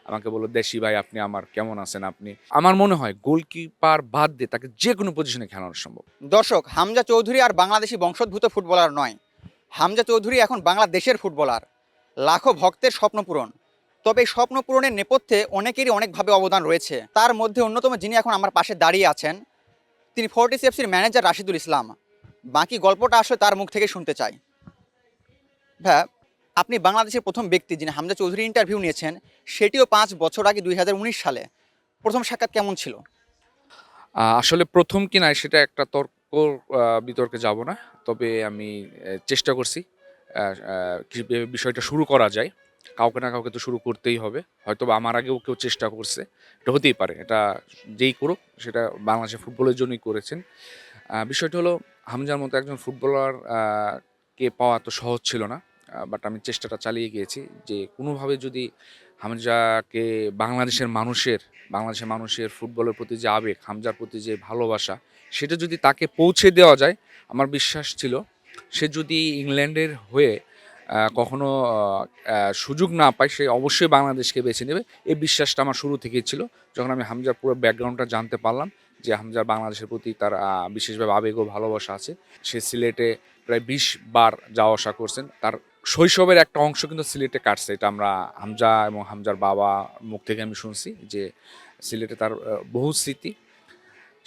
আমাকে বলল, "দেশি ভাই আপনি আমার কেমন আছেন আপনি?" আমার মনে হয় গোলকিপার বাদ দিয়ে তাকে যেকোনো পজিশনে খেলানো সম্ভব। দর্শক, হামজা চৌধুরী আর বাংলাদেশি বংশোদ্ভূত ফুটবলার নয়। হামজা চৌধুরী এখন বাংলাদেশের ফুটবলার, লাখো ভক্তের স্বপ্ন পূরণ। তবে এই স্বপ্ন পূরণের নেপথ্যে অনেকেরই অনেকভাবে অবদান রয়েছে। তার মধ্যে অন্যতম যিনি এখন আমার পাশে দাঁড়িয়ে আছেন, তিনি ফোর্টিস এফসির ম্যানেজার রাশিদুল ইসলাম। বাকি গল্পটা আসলে তার মুখ থেকে শুনতে চাই। হ্যাঁ, আপনি বাংলাদেশের প্রথম ব্যক্তি যিনি হামজা চৌধুরী ইন্টারভিউ নিয়েছেন, সেটিও ৫ বছর আগে ২০১৯ সালে। প্রথম সাক্ষাৎ কেমন ছিল? আসলে ১ম কিনা সেটা একটা বিতর্কে যাব না। তবে আমি চেষ্টা করছি আ আ কিভাবে বিষয়টা শুরু করা যায়। কাউকে না কাউকে তো শুরু করতেই হবে। হয়তোবা আমার আগেও কেউ চেষ্টা করছে। এটা হতেই পারে। এটা যেই করুক সেটা বাংলাদেশের ফুটবলের জন্যই করেছেন। বিষয়টা হলো হামজার মতো একজন ফুটবলার কে পাওয়া এত সহজ ছিল না। বাট আমি চেষ্টাটা চালিয়ে গিয়েছি যে কোনোভাবে যদি হামজাকে বাংলাদেশের মানুষের ফুটবলের প্রতি যে আবেগ, হামজার প্রতি যে ভালোবাসা, সেটা যদি তাকে পৌঁছে দেওয়া যায়, আমার বিশ্বাস ছিল সে যদি ইংল্যান্ডের হয়ে কখনো সুযোগ না পায়, সে অবশ্যই বাংলাদেশকে বেছে নেবে। এই বিশ্বাসটা আমার শুরু থেকেই ছিল। যখন আমি হামজার পুরো ব্যাকগ্রাউন্ডটা জানতে পারলাম যে হামজার বাংলাদেশের প্রতি তার বিশেষভাবে আবেগ ও ভালোবাসা আছে। সে সিলেটে প্রায় ২০ বার যাওয়া আসা করছেন। তার শৈশবের একটা অংশ কিন্তু সিলেটে কাটছে। এটা আমরা হামজা এবং হামজার বাবা মুখ থেকে আমি শুনছি যে সিলেটে তার বহু স্মৃতি।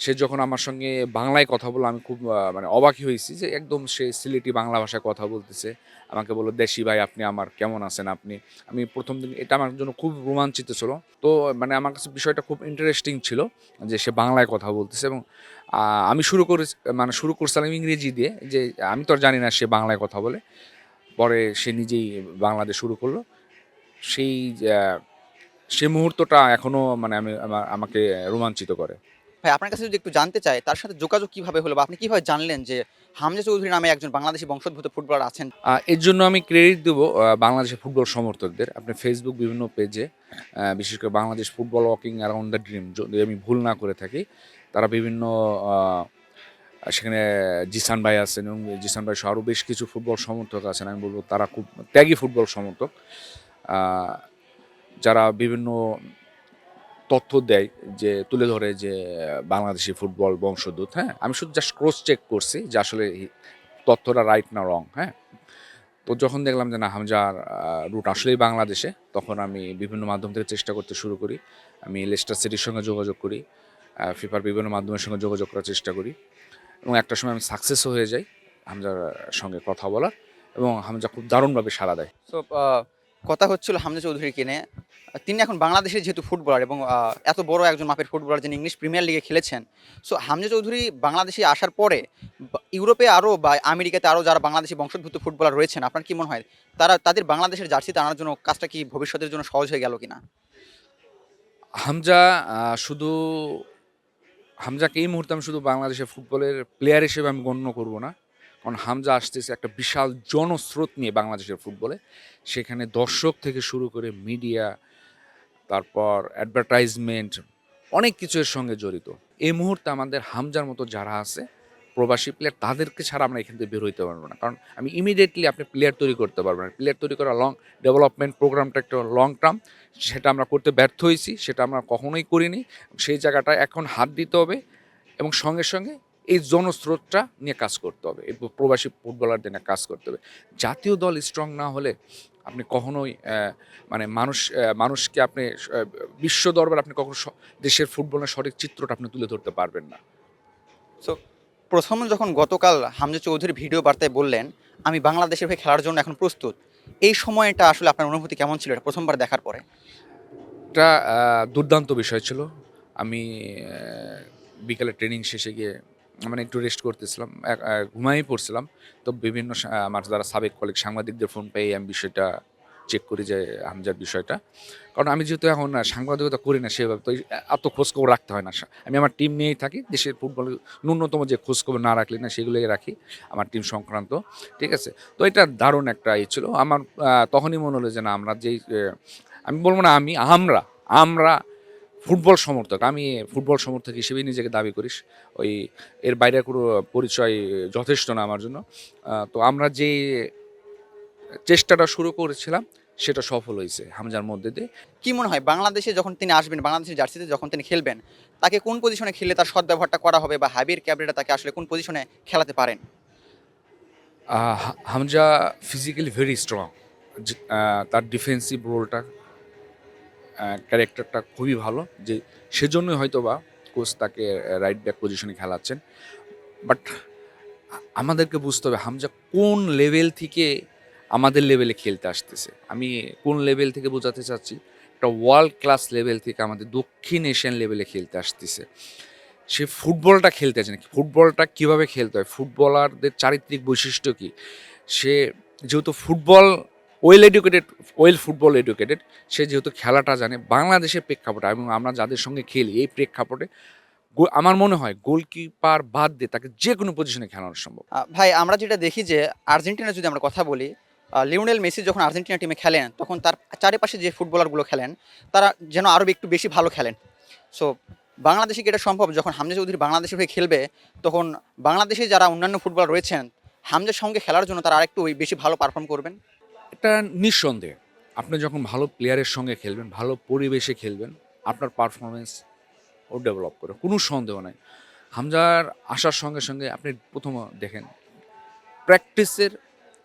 সে যখন আমার সঙ্গে বাংলায় কথা বলল আমি খুব মানে অবাকই হয়েছি যে একদম সে সিলেটি বাংলা ভাষায় কথা বলতেছে। আমাকে বলল, "দেশি ভাই আপনি আমার কেমন আছেন আপনি?" আমি ১ম দিন এটা আমার জন্য খুব রোমাঞ্চিত ছিল। তো মানে আমার কাছে বিষয়টা খুব ইন্টারেস্টিং ছিল যে সে বাংলায় কথা বলতেছে এবং আ আমি শুরু করছিলাম ইংরেজি দিয়ে যে আমি তো আর জানি না সে বাংলায় কথা বলে। পরে সে নিজেই বাংলাতে শুরু করলো। সেই আ সে মুহূর্তটা এখনো মানে আমাকে রোমাঞ্চিত করে। ভাই, আপনার কাছে যদি একটু জানতে চাই, তার সাথে যোগাযোগ কিভাবে হলো বা আপনি কিভাবে জানলেন যে হামজা চৌধুরী নামে একজন বাংলাদেশি বংশোদ্ভূত ফুটবলার আছেন? এর জন্য আমি ক্রেডিট দেবো বাংলাদেশের ফুটবল সমর্থকদের। আপনি ফেসবুক বিভিন্ন পেজে বিশেষ করে Bangladesh football walking around the dream যদি আমি ভুল না করে থাকি, তারা বিভিন্ন আ সেখানে জিসান ভাই আছেন এবং জিসান ভাই সহ আরও বেশ কিছু ফুটবল সমর্থক আছেন। আমি বলব তারা খুব ত্যাগী ফুটবল সমর্থক। আ যারা বিভিন্ন তথ্য দেয় যে তুলে ধরে যে বাংলাদেশি ফুটবল বংশোদ্ভূত, হ্যাঁ? আমি শুধু জাস্ট ক্রস চেক করছি যে আসলে তথ্যটা রাইট না রং, হ্যাঁ? তো যখন দেখলাম যে না হামজার রুট আসলেই বাংলাদেশে, তখন আমি বিভিন্ন মাধ্যম থেকে চেষ্টা করতে শুরু করি। আমি লেস্টার সিটির সঙ্গে যোগাযোগ করি। ফিফার বিভিন্ন মাধ্যমের সঙ্গে যোগাযোগ করার চেষ্টা করি এবং একটা সময় আমি সাকসেসও হয়ে যাই হামজার সঙ্গে কথা বলার এবং হামজা খুব দারুণভাবে সাড়া দেয়। সো কথা হচ্ছিল হামজা চৌধুরীকে নিয়ে। তিনি এখন বাংলাদেশের যেহেতু ফুটবলার এবং এত বড় একজন মাপের ফুটবলার যিনি ইংলিশ প্রিমিয়ার লিগে খেলেছেন। সো হামজা চৌধুরী বাংলাদেশে আসার পরে ইউরোপে আরও বা আমেরিকাতে আরও যারা বাংলাদেশি বংশোদ্ভূত ফুটবলার রয়েছেন, আপনার কি মনে হয় তাদের বাংলাদেশের জার্সিতে আনার জন্য কাজটা কি ভবিষ্যতের জন্য সহজ হয়ে গেল কিনা? হামজা আ শুধু হামজাকে এই মুহূর্তে আমি শুধু বাংলাদেশের ফুটবলের প্লেয়ার হিসেবে আমি গণ্য করব না। কারণ হামজা আসতেছে একটা বিশাল জনস্রোত নিয়ে বাংলাদেশের ফুটবলে। সেখানে দর্শক থেকে শুরু করে মিডিয়া, তারপর অ্যাডভার্টাইজমেন্ট অনেক কিছু এর সঙ্গে জড়িত। এই মুহূর্তে আমাদের হামজার মতো যারা আছে প্রবাসী প্লেয়ার তাদেরকে ছাড়া আমরা এখান থেকে বের হইতে পারব না। কারণ আমি ইমিডিয়েটলি আপনি প্লেয়ার তৈরি করতে পারবেন না। প্লেয়ার তৈরি করা ডেভেলপমেন্ট প্রোগ্রামটা একটা লং টার্ম। সেটা আমরা করতে ব্যর্থ হইছি। সেটা আমরা কখনোই করিনি। সেই জায়গাটায় এখন হাত দিতে হবে এবং সঙ্গে এই জনস্রোতটা নিয়ে কাজ করতে হবে। এই প্রবাসী ফুটবলারদের নিয়ে কাজ করতে হবে। জাতীয় দল স্ট্রং না হলে আপনি কখনোই মানে মানুষকে আপনি বিশ্ব দরবারে আপনি কখনো দেশের ফুটবলের সঠিক চিত্রটা আপনি তুলে ধরতে পারবেন না। সো প্রথম যখন গতকাল হামজা চৌধুরী ভিডিও বার্তায় বললেন, "আমি বাংলাদেশের হয়ে খেলার জন্য এখন প্রস্তুত।" এই সময়টা আসলে আপনার অনুভূতি কেমন ছিল এটা প্রথমবার দেখার পরে? এটা দুর্দান্ত বিষয় ছিল। আমি অ্যা বিকালে ট্রেনিং শেষে গিয়ে মানে একটু রেস্ট করতেছিলাম। ঘুমায়েই পড়ছিলাম। তো বিভিন্ন আমার যারা সাবেক কলিগ সাংবাদিকদের ফোন পেয়ে আমি বিষয়টা চেক করি যে হামজার বিষয়টা। কারণ আমি যেহেতু এখন সাংবাদিকতা করি না সেভাবে তো এত খোঁজখবর রাখতে হয় না। আমি আমার টিম নিয়েই থাকি। দেশের ফুটবলের ন্যূনতম যে খোঁজখবর না রাখলে না সেগুলোই রাখি আমার টিম সংক্রান্ত। ঠিক আছে? তো এটা দারুণ একটা ছিল। আমার তখনই মনে হলো যে না আমরা যেই আমি বলব না আমরা ফুটবল সমর্থক। আমি ফুটবল সমর্থক হিসেবেই নিজেকে দাবি করিস। ওই এর বাইরে কোনো পরিচয় যথেষ্ট না আমার জন্য। তো আমরা যে চেষ্টাটা শুরু করেছিলাম সেটা সফল হয়েছে হামজার মধ্যে দিয়ে। কি মনে হয় বাংলাদেশে যখন তিনি আসবেন, বাংলাদেশের জার্সিতে যখন তিনি খেলবেন, তাকে কোন পজিশনে খেললে তার সদ্ব্যবহারটা করা হবে বা হাবির ক্যাবরেরা তাকে আসলে কোন পজিশনে খেলাতে পারেন? হামজা ফিজিক্যালি ভেরি স্ট্রং, তার ডিফেন্সিভ রোলটা, ক্যারেক্টারটা খুবই ভালো, যে সেজন্যই হয়তো বা কোচ তাকে রাইট ব্যাক পজিশনে খেলাচ্ছেন। বাট আমাদেরকে বুঝতে হবে হামজা কোন লেভেল থেকে আমাদের লেভেলে খেলতে আসতেছে। আমি কোন লেভেল থেকে বোঝাতে চাচ্ছি, একটা ওয়ার্ল্ড ক্লাস লেভেল থেকে আমাদের দক্ষিণ এশিয়ান লেভেলে খেলতে আসতেছে। সে ফুটবলটা খেলতে জানে, ফুটবলটা কীভাবে খেলতে হয়, ফুটবলারদের চারিত্রিক বৈশিষ্ট্য কী। সে যেহেতু ওয়েল ফুটবল এডুকেটেড, সে যেহেতু খেলাটা জানে বাংলাদেশের প্রেক্ষাপটে এবং আমরা যাদের সঙ্গে খেলি এই প্রেক্ষাপটে, আমার মনে হয় গোলকিপার বাদ দিয়ে তাকে যে কোনো পজিশনে খেলানো সম্ভব। ভাই আমরা যেটা দেখি যে আর্জেন্টিনার যদি আমরা কথা বলি, লিওনেল মেসি যখন আর্জেন্টিনা টিমে খেলেন তখন তার চারিপাশে যে ফুটবলারগুলো খেলেন তারা যেন আরও একটু বেশি ভালো খেলেন। সো বাংলাদেশে কি এটা সম্ভব যখন হামজা চৌধুরী বাংলাদেশের হয়ে খেলবে তখন বাংলাদেশে যারা অন্যান্য ফুটবলার রয়েছেন হামজার সঙ্গে খেলার জন্য তারা আরেকটু বেশি ভালো পারফর্ম করবেন? এটা নিঃসন্দেহে, আপনি যখন ভালো প্লেয়ারের সঙ্গে খেলবেন, ভালো পরিবেশে খেলবেন, আপনার পারফরমেন্স ও ডেভেলপ করে, কোনো সন্দেহ নাই। হামজার আসার সঙ্গে সঙ্গে আপনি প্রথম দেখেন প্র্যাকটিসের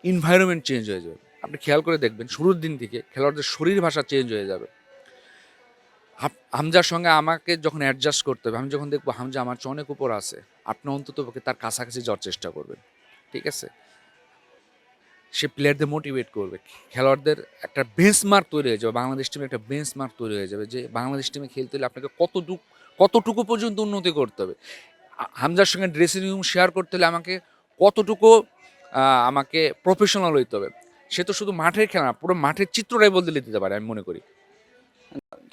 এনভায়রনমেন্ট চেঞ্জ হয়ে যাবে। আপনি খেয়াল করে দেখবেন শুরুর দিন থেকে খেলোয়াড়দের শরীর ভাষা চেঞ্জ হয়ে যাবে। হামজার সঙ্গে আমাকে যখন অ্যাডজাস্ট করতে হবে, আমি যখন দেখবো হামজা আমার চেয়ে অনেক উপর আছে, আপনি অন্ততপক্ষে তার কাছাকাছি যাওয়ার চেষ্টা করবেন। ঠিক আছে? সে প্লেয়ারদের মোটিভেট করবে। খেলোয়াড়দের একটা বেঞ্চমার্ক তৈরি হয়ে যাবে। বাংলাদেশ টিমে একটা বেঞ্চমার্ক তৈরি হয়ে যাবে যে বাংলাদেশ টিমে খেলতে হলে আপনাকে কতটুকু পর্যন্ত উন্নতি করতে হবে। হামজার সঙ্গে ড্রেসিং রুম শেয়ার করতে হলে কতটুকু আমাকে প্রফেশনাল হইতে হবে। সে তো শুধু মাঠের খেলা না, পুরো মাঠের চিত্রটাই বদলে দিতে পারে আমি মনে করি।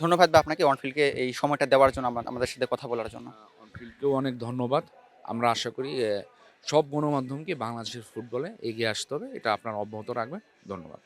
ধন্যবাদ বা আপনাকে অনফিল্ডকে এই সময়টা দেওয়ার জন্য, আমাদের সাথে কথা বলার জন্য। অনফিল্ডকেও অনেক ধন্যবাদ। আমরা আশা করি সব গণমাধ্যমকে বাংলাদেশের ফুটবলে এগিয়ে আসতে হবে। এটা আপনারা অব্যাহত রাখবেন। ধন্যবাদ।